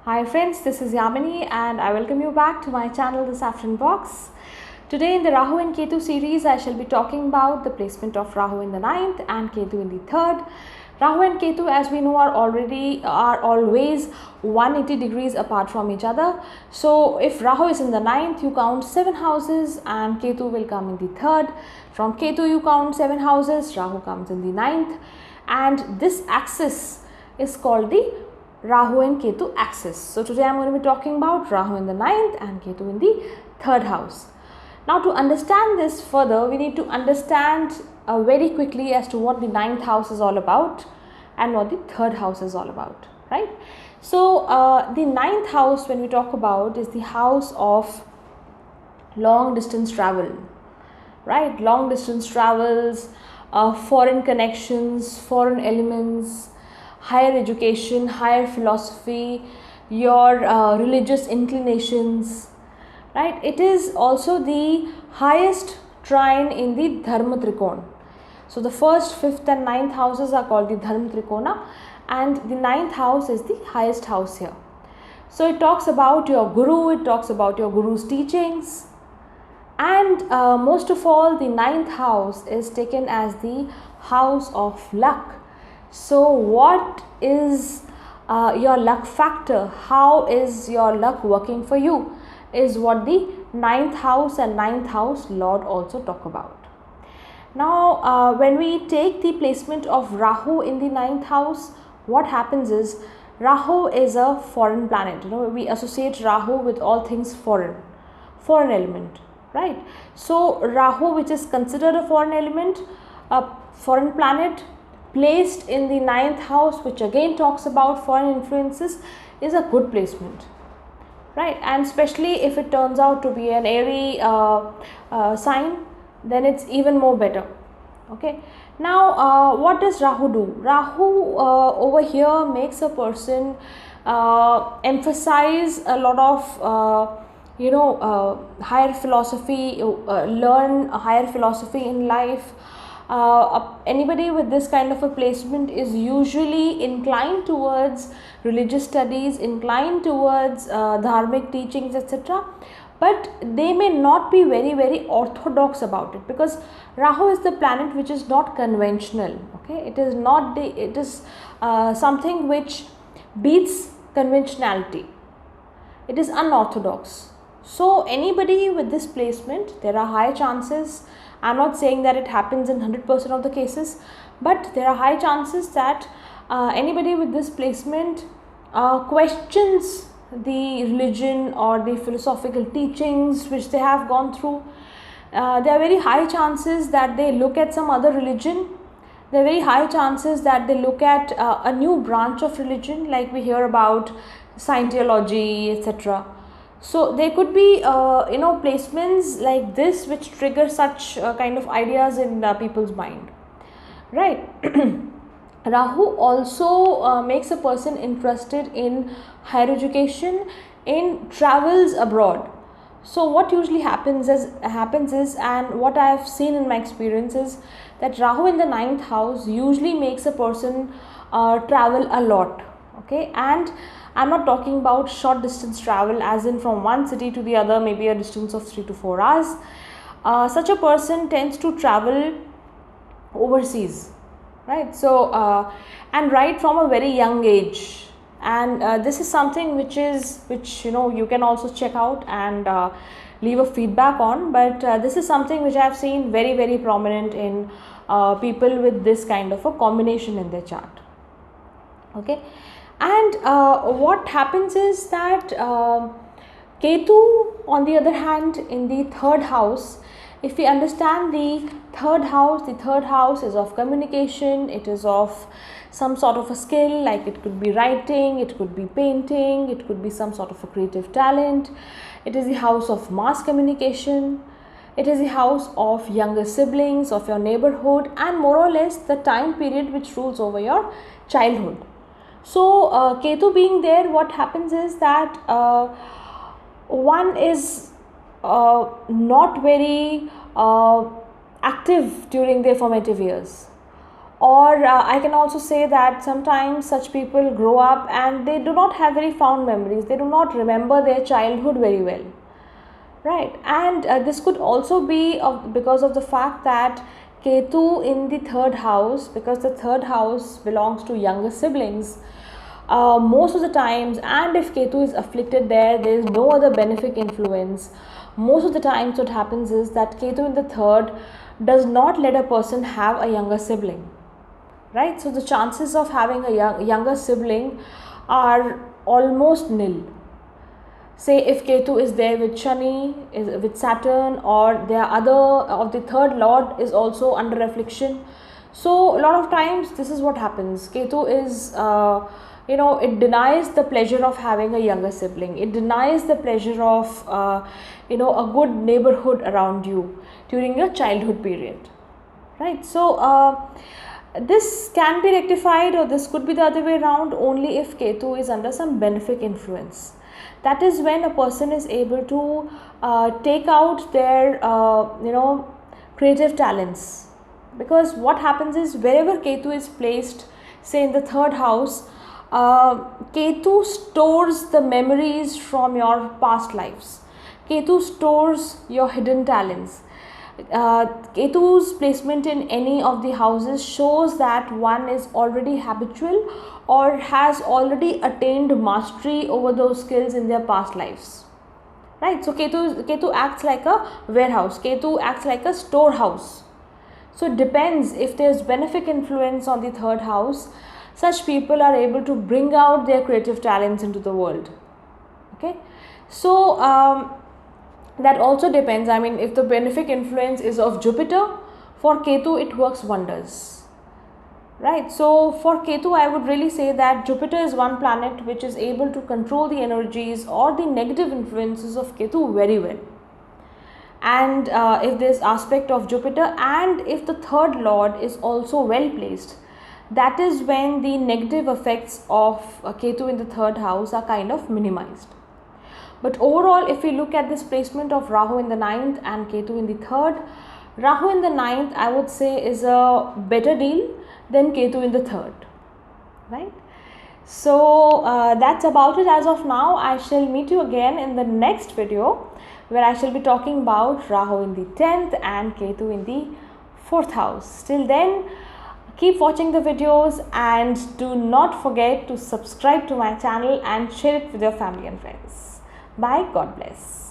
Hi friends, this is Yamini and I welcome you back to my channel, the Saffron Box. Today in the Rahu and Ketu series, I shall be talking about the placement of Rahu in the 9th and Ketu in the 3rd. Rahu and Ketu, as we know, are always 180 degrees apart from each other. So if Rahu is in the 9th, you count 7 houses and Ketu will come in the 3rd. From Ketu you count 7 houses, Rahu comes in the 9th, and this axis is called the Rahu and Ketu axis. So today I am going to be talking about Rahu in the 9th and Ketu in the 3rd house. Now to understand this further, we need to understand very quickly as to what the 9th house is all about and what the 3rd house is all about, right? So the 9th house, when we talk about, is the house of long distance travel, right? Long distance travels, foreign connections, foreign elements, higher education, higher philosophy, your religious inclinations, right? It is also the highest trine in the Dharma Trikona. So the 1st, 5th and 9th houses are called the Dharma Trikona, and the 9th house is the highest house here. So it talks about your guru, it talks about your guru's teachings, and most of all the 9th house is taken as the house of luck. So what is your luck factor? How is your luck working for you is what the 9th house and 9th house Lord also talk about. Now when we take the placement of Rahu in the 9th house, what happens is Rahu is a foreign planet. We associate Rahu with all things foreign element, right? So Rahu, which is considered a foreign element, a foreign planet, placed in the 9th house, which again talks about foreign influences, is a good placement, right? And especially if it turns out to be an airy sign, then it's even more better. Okay, now what does Rahu do? Rahu over here makes a person emphasize a lot of higher philosophy, learn a higher philosophy in life. Anybody with this kind of a placement is usually inclined towards religious studies, inclined towards dharmic teachings, etc. But they may not be very orthodox about it, because Rahu is the planet which is not conventional. Okay, it is something which beats conventionality. It is unorthodox. So anybody with this placement, there are high chances. I am not saying that it happens in 100% of the cases, but there are high chances that anybody with this placement questions the religion or the philosophical teachings which they have gone through. There are very high chances that they look at some other religion. There are very high chances that they look at a new branch of religion, like we hear about Scientology, etc. So there could be placements like this which trigger such kind of ideas in people's mind, right? Rahu also makes a person interested in higher education, in travels abroad. So what usually happens is, and what I have seen in my experience is that Rahu in the 9th house usually makes a person travel a lot. Okay, and I'm not talking about short distance travel as in from one city to the other, maybe a distance of 3 to 4 hours. Such a person tends to travel overseas, right? So and right from a very young age, and this is something which you can also check out and leave a feedback on, but this is something which I have seen very prominent in people with this kind of a combination in their chart. Okay, and what happens is that Ketu, on the other hand, in the 3rd house, if we understand the 3rd house is of communication. It is of some sort of a skill, like it could be writing, it could be painting, it could be some sort of a creative talent. It is the house of mass communication. It is the house of younger siblings, of your neighborhood, and more or less the time period which rules over your childhood. So Ketu being there, what happens is that one is not very active during their formative years. Or I can also say that sometimes such people grow up and they do not have very fond memories, they do not remember their childhood very well, right? And this could also be because of the fact that Ketu in the third house, because the third house belongs to younger siblings, most of the times, and if Ketu is afflicted there is no other benefic influence. Most of the times what happens is that Ketu in the third does not let a person have a younger sibling, right? So the chances of having a younger sibling are almost nil. Say if Ketu is there with Shani, is with Saturn, or their other of the third lord is also under affliction. So a lot of times this is what happens. Ketu is it denies the pleasure of having a younger sibling. It denies the pleasure of a good neighborhood around you during your childhood period, right? So this can be rectified, or this could be the other way around, only if Ketu is under some benefic influence. That is when a person is able to take out their creative talents. Because what happens is, wherever Ketu is placed, say in the third house, Ketu stores the memories from your past lives. Ketu stores your hidden talents. Ketu's placement in any of the houses shows that one is already habitual or has already attained mastery over those skills in their past lives, right? So Ketu acts like a warehouse. Ketu acts like a storehouse. So it depends, if there's benefic influence on the third house, such people are able to bring out their creative talents into the world. Okay, so that also depends. I mean, if the benefic influence is of Jupiter, for Ketu it works wonders, right? So for Ketu, I would really say that Jupiter is one planet which is able to control the energies or the negative influences of Ketu very well. And if this aspect of Jupiter, and if the third lord is also well placed, that is when the negative effects of Ketu in the third house are kind of minimized. But overall, if we look at this placement of Rahu in the 9th and Ketu in the 3rd, Rahu in the 9th I would say is a better deal than Ketu in the 3rd, right? So that's about it as of now. I shall meet you again in the next video, where I shall be talking about Rahu in the 10th and Ketu in the 4th house. Till then, keep watching the videos and do not forget to subscribe to my channel and share it with your family and friends. Bye. God bless.